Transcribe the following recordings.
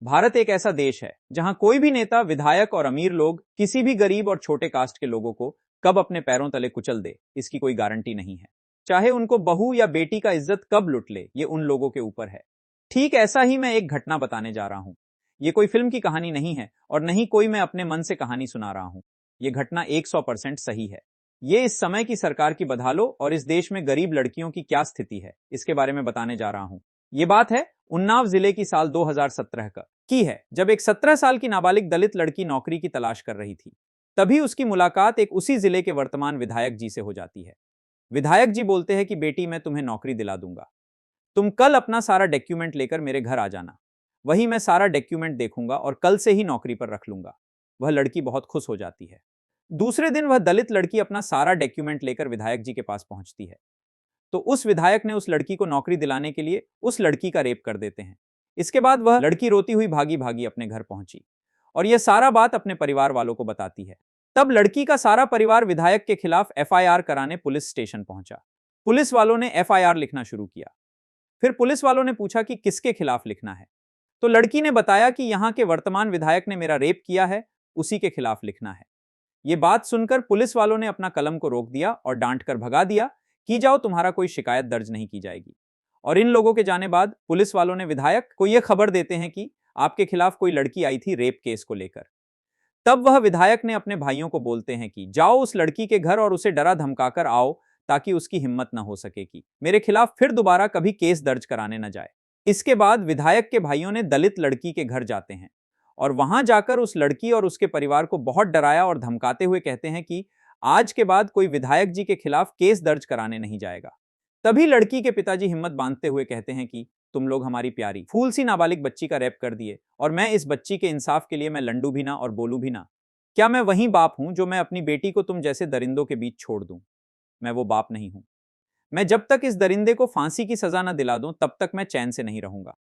भारत एक ऐसा देश है जहां कोई भी नेता, विधायक और अमीर लोग किसी भी गरीब और छोटे कास्ट के लोगों को कब अपने पैरों तले कुचल दे, इसकी कोई गारंटी नहीं है। चाहे उनको बहू या बेटी का इज्जत कब लुट ले, ये उन लोगों के ऊपर है। ठीक ऐसा ही मैं एक घटना बताने जा रहा हूं। ये कोई फिल्म की कहानी नहीं है और नहीं कोई मैं अपने मन से कहानी सुना रहा हूं। ये घटना 100% सही है। ये इस समय की सरकार की बदहालों और इस देश में गरीब लड़कियों की क्या स्थिति है, इसके बारे में बताने जा रहा हूं। ये बात है उन्नाव जिले की साल 2017 की है, जब एक 17 साल की नाबालिग दलित लड़की नौकरी की तलाश कर रही थी। तभी उसकी मुलाकात एक उसी जिले के वर्तमान विधायक जी से हो जाती है। विधायक जी बोलते हैं कि बेटी, मैं तुम्हें नौकरी दिला दूंगा, तुम कल अपना सारा डॉक्यूमेंट लेकर मेरे घर आ जाना। वही मैं सारा डॉक्यूमेंट देखूंगा और कल से ही नौकरी पर रख लूंगा। वह लड़की बहुत खुश हो जाती है। दूसरे दिन वह दलित लड़की अपना सारा डॉक्यूमेंट लेकर विधायक जी के पास पहुंचती है। तो उस विधायक ने उस लड़की को नौकरी दिलाने के लिए उस लड़की का रेप कर देते हैं। इसके बाद वह लड़की रोती हुई भागी भागी अपने घर पहुंची और यह सारा बात अपने परिवार वालों को बताती है। तब लड़की का सारा परिवार विधायक के खिलाफ एफआईआर कराने पुलिस स्टेशन पहुंचा। पुलिस वालों ने एफआईआर लिखना शुरू किया। फिर पुलिस वालों ने पूछा कि किसके खिलाफ लिखना है। तो लड़की ने बताया कि यहां के वर्तमान विधायक ने मेरा रेप किया है, उसी के खिलाफ लिखना है। यह बात सुनकर पुलिस वालों ने अपना कलम को रोक दिया और डांट कर भगा दिया कि जाओ, तुम्हारा कोई शिकायत दर्ज नहीं की जाएगी। और इन लोगों के जाने बाद पुलिस वालों ने विधायक को यह खबर देते हैं कि आपके खिलाफ कोई लड़की आई थी रेप केस को लेकर। तब वह विधायक ने अपने भाइयों को बोलते हैं कि जाओ उस लड़की के घर और उसे डरा धमकाकर आओ, ताकि उसकी हिम्मत न हो सके कि मेरे खिलाफ फिर दोबारा कभी केस दर्ज कराने न जाए। इसके बाद विधायक के भाइयों ने दलित लड़की के घर जाते हैं और वहां जाकर उस लड़की और उसके परिवार को बहुत डराया और धमकाते हुए कहते हैं कि आज के बाद कोई विधायक जी के खिलाफ केस दर्ज कराने नहीं जाएगा। तभी लड़की के पिताजी हिम्मत बांधते हुए कहते हैं कि तुम लोग हमारी प्यारी फूल सी नाबालिग बच्ची का रेप कर दिए और मैं इस बच्ची के इंसाफ के लिए मैं लंडू भी ना और बोलू भी ना। क्या मैं वही बाप हूं जो मैं अपनी बेटी को तुम जैसे दरिंदों के बीच छोड़ दूं? मैं वो बाप नहीं हूं। मैं जब तक इस दरिंदे को फांसी की सजा न दिला दूं तब तक मैं चैन से नहीं रहूंगा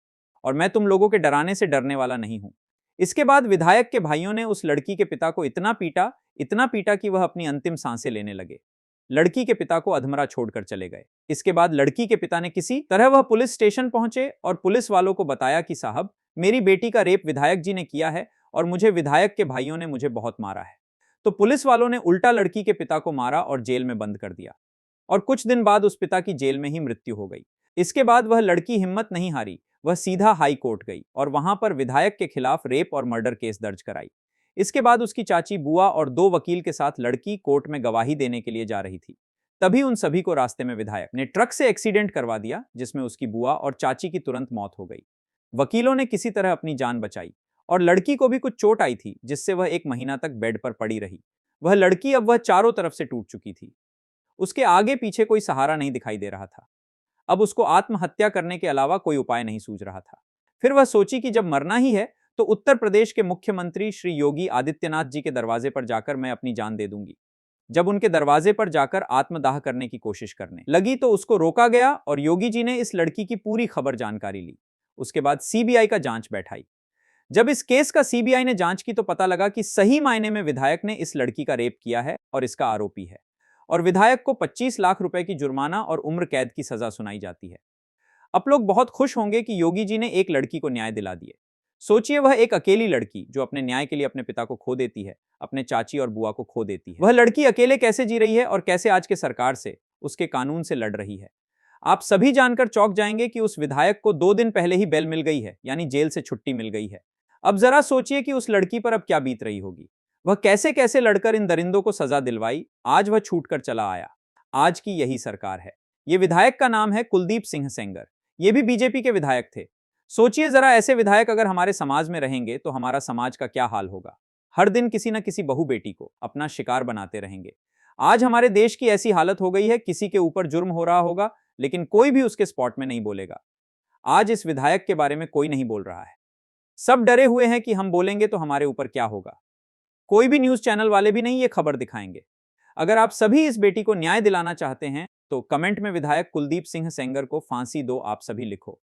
और मैं तुम लोगों के डराने से डरने वाला नहीं हूं। इसके बाद विधायक के भाइयों ने उस लड़की के पिता को इतना पीटा कि वह अपनी अंतिम सांसें लेने लगे। लड़की के पिता को अधमरा छोड़कर चले गए। इसके बाद लड़की के पिता ने किसी तरह वह पुलिस स्टेशन पहुंचे और पुलिस वालों को बताया कि साहब, मेरी बेटी का रेप विधायक जी ने किया है और मुझे विधायक के भाइयों ने मुझे बहुत मारा है। तो पुलिस वालों ने उल्टा लड़की के पिता को मारा और जेल में बंद कर दिया और कुछ दिन बाद उस पिता की जेल में ही मृत्यु हो गई। इसके बाद वह लड़की हिम्मत नहीं हारी, वह सीधा हाई कोर्ट गई और वहां पर विधायक के खिलाफ रेप और मर्डर केस दर्ज कराई। इसके बाद उसकी चाची, बुआ और 2 वकील के साथ लड़की कोर्ट में गवाही देने के लिए जा रही थी। तभी उन सभी को रास्ते में विधायक ने ट्रक से एक्सीडेंट करवा दिया, जिसमें उसकी बुआ और चाची की तुरंत मौत हो गई। वकीलों ने किसी तरह अपनी जान बचाई और लड़की को भी कुछ चोट आई थी, जिससे वह 1 महीना तक बेड पर पड़ी रही। वह चारों तरफ से टूट चुकी थी। उसके आगे पीछे कोई सहारा नहीं दिखाई दे रहा था। अब उसको आत्महत्या करने के अलावा कोई उपाय नहीं सूझ रहा था। फिर वह सोची कि जब मरना ही है तो उत्तर प्रदेश के मुख्यमंत्री श्री योगी आदित्यनाथ जी के दरवाजे पर जाकर मैं अपनी जान दे दूंगी। जब उनके दरवाजे पर जाकर आत्मदाह करने की कोशिश करने लगी तो उसको रोका गया और योगी जी ने इस लड़की की पूरी खबर जानकारी ली। उसके बाद सीबीआई का जांच बैठाई। जब इस केस का सीबीआई ने जांच की तो पता लगा कि सही मायने में विधायक ने इस लड़की का रेप किया है और इसका आरोपी है और विधायक को 25 लाख रुपए की जुर्माना और उम्र कैद की सजा सुनाई जाती है। अब लोग बहुत खुश होंगे कि योगी जी ने एक लड़की को न्याय दिला दिए। सोचिए, वह एक अकेली लड़की जो अपने न्याय के लिए अपने पिता को खो देती है, अपने चाची और बुआ को खो देती है। वह लड़की अकेले कैसे जी रही है और कैसे आज के सरकार से, उसके कानून से लड़ रही है। आप सभी जानकर चौंक जाएंगे कि उस विधायक को 2 दिन पहले ही बेल मिल गई है, यानी जेल से छुट्टी मिल गई है। अब जरा सोचिए कि उस लड़की पर अब क्या बीत रही होगी। वह कैसे कैसे लड़कर इन दरिंदों को सजा दिलवाई। आज वह छूट कर चला आया। आज की यही सरकार है। ये विधायक का नाम है कुलदीप सिंह सेंगर। ये भी बीजेपी के विधायक थे। सोचिए जरा, ऐसे विधायक अगर हमारे समाज में रहेंगे तो हमारा समाज का क्या हाल होगा। हर दिन किसी न किसी बहू बेटी को अपना शिकार बनाते रहेंगे। आज हमारे देश की ऐसी हालत हो गई है, किसी के ऊपर जुर्म हो रहा होगा लेकिन कोई भी उसके स्पॉट में नहीं बोलेगा। आज इस विधायक के बारे में कोई नहीं बोल रहा है। सब डरे हुए हैं कि हम बोलेंगे तो हमारे ऊपर क्या होगा। कोई भी न्यूज चैनल वाले भी नहीं ये खबर दिखाएंगे। अगर आप सभी इस बेटी को न्याय दिलाना चाहते हैं तो कमेंट में विधायक कुलदीप सिंह सेंगर को फांसी दो आप सभी लिखो।